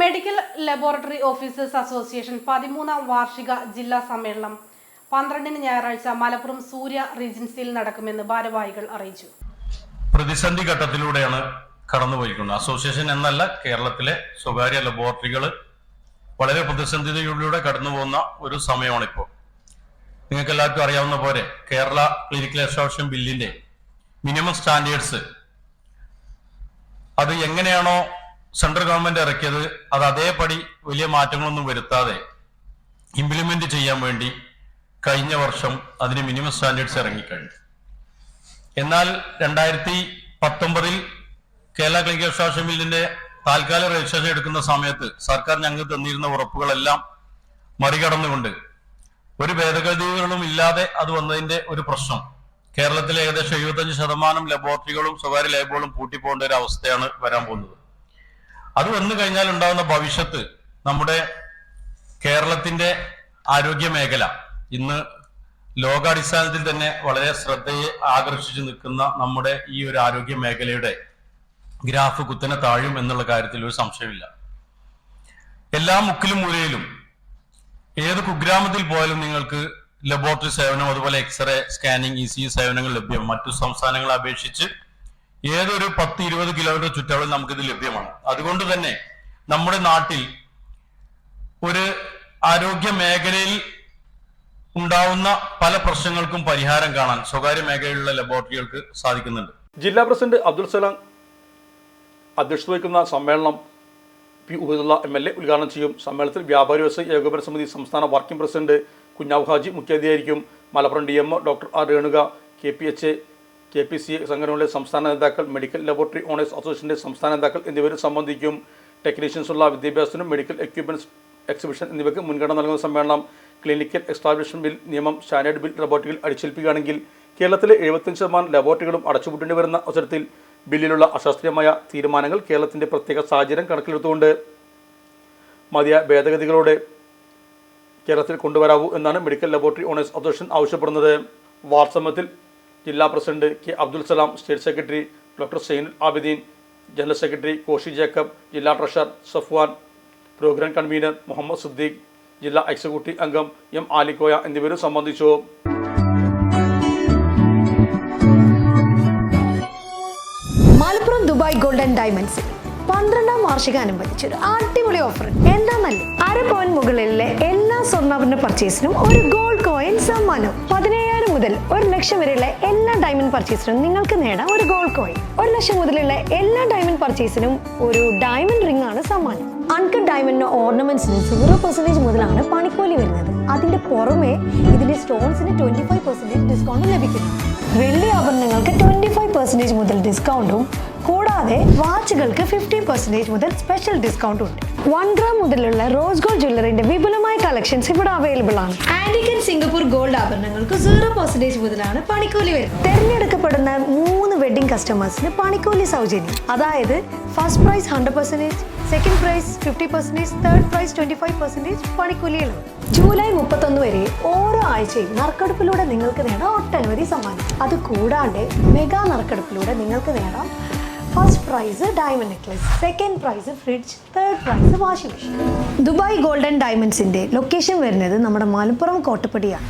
Medical laboratory officers association 13ാം വാർഷിക ജില്ലാ സമ്മേളനം 12-ന് ഞായറാഴ്ച മലപ്പുറം സൂര്യ റീജൻസിയിൽ നടക്കുമെന്ന് ഭാരവാഹികൾ അറിയിച്ചു. പ്രതിസന്ധി ഘട്ടത്തിലൂടെയാണ് കടന്നുപോയിരിക്കുന്നത്. അസോസിയേഷൻ എന്നല്ല, കേരളത്തിലെ സ്വകാര്യ ലബോറട്ടറികൾ വളരെ പ്രതിസന്ധിയിലൂടെ കടന്നുപോകുന്ന ഒരു സമയമാണിപ്പോൾ. നിങ്ങൾക്ക് എല്ലാവർക്കും അറിയാവുന്ന പോലെ കേരള ക്ലിനിക്കൽ അസോസിയേഷൻ ബില്ലിന്റെ മിനിമം സ്റ്റാൻഡേർഡ്സ് അത് എങ്ങനെയാണോ സെൻട്രൽ ഗവൺമെന്റ് ഇറക്കിയത് അത് അതേപടി വലിയ മാറ്റങ്ങളൊന്നും വരുത്താതെ ഇംപ്ലിമെന്റ് ചെയ്യാൻ വേണ്ടി കഴിഞ്ഞ വർഷം അതിന് മിനിമം സ്റ്റാൻഡേർഡ്സ് ഇറങ്ങിക്കഴിഞ്ഞു. എന്നാൽ 2019 കേരള ക്ലിനിക്കൽ അസോസിയേഷൻ ബില്ലിന്റെ താൽക്കാലിക രജിസ്ട്രേഷൻ എടുക്കുന്ന സമയത്ത് സർക്കാർ ഞങ്ങൾക്ക് തന്നിരുന്ന ഉറപ്പുകളെല്ലാം മറികടന്നുകൊണ്ട് ഒരു ഭേദഗതികളും ഇല്ലാതെ അത് വന്നതിന്റെ ഒരു പ്രശ്നം കേരളത്തിലെ ഏകദേശം 75% ലബോറട്ടറികളും സ്വകാര്യ ലാബുകളും പൂട്ടിപ്പോകേണ്ട ഒരു അവസ്ഥയാണ് വരാൻ പോകുന്നത്. അത് വന്നു കഴിഞ്ഞാൽ ഉണ്ടാകുന്ന ഭവിഷ്യത്ത് നമ്മുടെ കേരളത്തിന്റെ ആരോഗ്യ മേഖല ഇന്ന് ലോകാടിസ്ഥാനത്തിൽ തന്നെ വളരെ ശ്രദ്ധയെ ആകർഷിച്ചു നിൽക്കുന്ന നമ്മുടെ ഈ ഒരു ആരോഗ്യ മേഖലയുടെ ഗ്രാഫ് കുത്തനെ താഴും എന്നുള്ള കാര്യത്തിൽ ഒരു സംശയമില്ല. എല്ലാ മുക്കിലും മൂലയിലും ഏത് കുഗ്രാമത്തിൽ പോയാലും നിങ്ങൾക്ക് ലബോറട്ടറി സേവനം, അതുപോലെ എക്സ്റേ, സ്കാനിങ്, ECG സേവനങ്ങൾ ലഭ്യം. മറ്റു സംസ്ഥാനങ്ങളെ അപേക്ഷിച്ച് ഏതൊരു 10-20 കിലോമീറ്റർ ചുറ്റളവിൽ നമുക്കിത് ലഭ്യമാണ്. അതുകൊണ്ട് തന്നെ നമ്മുടെ നാട്ടിൽ ഒരു ആരോഗ്യ മേഖലയിൽ ഉണ്ടാവുന്ന പല പ്രശ്നങ്ങൾക്കും പരിഹാരം കാണാൻ സ്വകാര്യ മേഖലയിലുള്ള ലബോറട്ടറികൾക്ക് സാധിക്കുന്നുണ്ട്. ജില്ലാ പ്രസിഡന്റ് അബ്ദുൽ സലാം അധ്യക്ഷത വഹിക്കുന്ന സമ്മേളനം പി ഉബൈദുള്ള MLA ഉദ്ഘാടനം ചെയ്യും. സമ്മേളനത്തിൽ വ്യാപാരി വ്യവസായി ഏകോപന സമിതി സംസ്ഥാന വർക്കിംഗ് പ്രസിഡന്റ് കുഞ്ഞാവ് ഹാജി മുഖ്യാതിഥിയായിരിക്കും. Malappuram DMO doctor R Renuka, KPHA, KPCA സംഘടനകളുടെ സംസ്ഥാന നേതാക്കൾ, മെഡിക്കൽ ലബോറട്ടറി ഓണേഴ്സ് അസോസിയേഷന്റെ സംസ്ഥാന നേതാക്കൾ എന്നിവരും സംബന്ധിക്കും. ടെക്നീഷ്യൻസുള്ള വിദ്യാഭ്യാസത്തിനും മെഡിക്കൽ എക്യുപ്മെന്റ്സ് എക്സിബിഷൻ എന്നിവയ്ക്ക് മുൻഗണന നൽകുന്ന സമ്മേളനം ക്ലിനിക്കൽ എസ്റ്റാബ്ലിഷ്മെന്റ് ബിൽ നിയമം സ്റ്റാൻഡേർഡ് ബിൽ ലബോറട്ടറികൾ അടിച്ചേൽപ്പിക്കുകയാണെങ്കിൽ കേരളത്തിലെ 75% ലബോറട്ടറികളും അടച്ചുപൂട്ടേണ്ടി വരുന്ന അവസരത്തിൽ ബില്ലിലുള്ള അശാസ്ത്രീയമായ തീരുമാനങ്ങൾ കേരളത്തിന്റെ പ്രത്യേക സാഹചര്യം കണക്കിലെടുത്തുകൊണ്ട് മതിയായ ഭേദഗതികളോടെ കേരളത്തിൽ കൊണ്ടുവരാവൂ എന്നാണ് മെഡിക്കൽ ലബോറട്ടറി ഓണേഴ്സ് അസോസിയേഷൻ ആവശ്യപ്പെടുന്നത്. വാർത്തസമ്മേളനത്തിൽ ജില്ലാ president K Abdul Salam, state secretary doctor Sainul Abideen, general secretary Koshy Jacob, ജില്ലാ treasurer Safwan, programme convener Muhammad Siddique, ജില്ലാ എക്സിക്യൂട്ടീവ് അംഗം M ആലിക്കോയ എന്നിവരും സംബന്ധിച്ചു. മലപ്പുറം ദുബായ് ഗോൾഡൻ ഡയമണ്ട്സിൽ 12ാം വാർഷികാനുബന്ധിച്ച് ഒരു അടിപൊളി ഓഫർ. എന്താന്നല്ലേ, 1/2 പവൻ മുകളിലെ എല്ലാ സ്വർണ്ണാഭരണ പർച്ചേസിനും ഒരു ഗോൾഡ് കോയിൻ സമ്മാനം. 17,000 മുതൽ 1 ലക്ഷം വരെയുള്ള എല്ലാ ഡയമണ്ട് പർച്ചേസിനും നിങ്ങൾക്ക് നേടാം ഒരു ഗോൾഡ് കോയിൻ. 1 ലക്ഷം മുതലുള്ള എല്ലാ ഡയമണ്ട് പർച്ചേസിനും ഒരു ഡയമണ്ട് റിംഗ് ആണ് സമ്മാനം. അൺകട്ട് ഡയമണ്ടിന്റെ ഓർണമെന്റ്സിന് 0% മുതലാണ് പണിക്കൂലി വരുന്നത്. അതിന്റെ പുറമെ ഇതിന്റെ സ്റ്റോൺസിന് 25% ഡിസ്കൗണ്ട് ലഭിക്കുന്നു. വെള്ളി ആഭരണങ്ങൾക്ക് 25% മുതൽ ഡിസ്കൗണ്ടും കൂടാതെ വാച്ചുകൾക്ക് 50% മുതൽ സ്പെഷ്യൽ ഡിസ്കൗണ്ടും ഉണ്ട്. 1 ഗ്രാം മുതലുള്ള റോസ് ഗോൾഡ് ജ്വല്ലറിന്റെ വിപുലമായ കളക്ഷൻസ് ഇവിടെ അവൈലബിൾ ആണ്. ആന്റിക് ആൻഡ് സിംഗപ്പൂർ ഗോൾഡ് ആഭരണങ്ങൾക്ക് 0% മുതലാണ് പണിക്കൂലി വരുന്നത്. തെരഞ്ഞെടുക്കപ്പെടുന്ന 3 വെഡിംഗ് കസ്റ്റമേഴ്സിന് പണിക്കൂലി സൗജന്യം. അതായത് first prize 100%, second prize 50%, third prize 25% പണിക്കൂലികളും. ജൂലൈ 31 വരെ ഓരോ ആഴ്ചയും നറുക്കെടുപ്പിലൂടെ നിങ്ങൾക്ക് നേടാം ഒട്ടനവധി സമ്മാനം. അത് കൂടാണ്ട് മെഗാ നറുക്കെടുപ്പിലൂടെ നിങ്ങൾക്ക് നേടാം first prize diamond necklace, second prize fridge, third prize washing machine. Dubai Golden ഡയമണ്ട്സിന്റെ ലൊക്കേഷൻ വരുന്നത് നമ്മുടെ മലപ്പുറം കോട്ടപ്പടിയാണ്.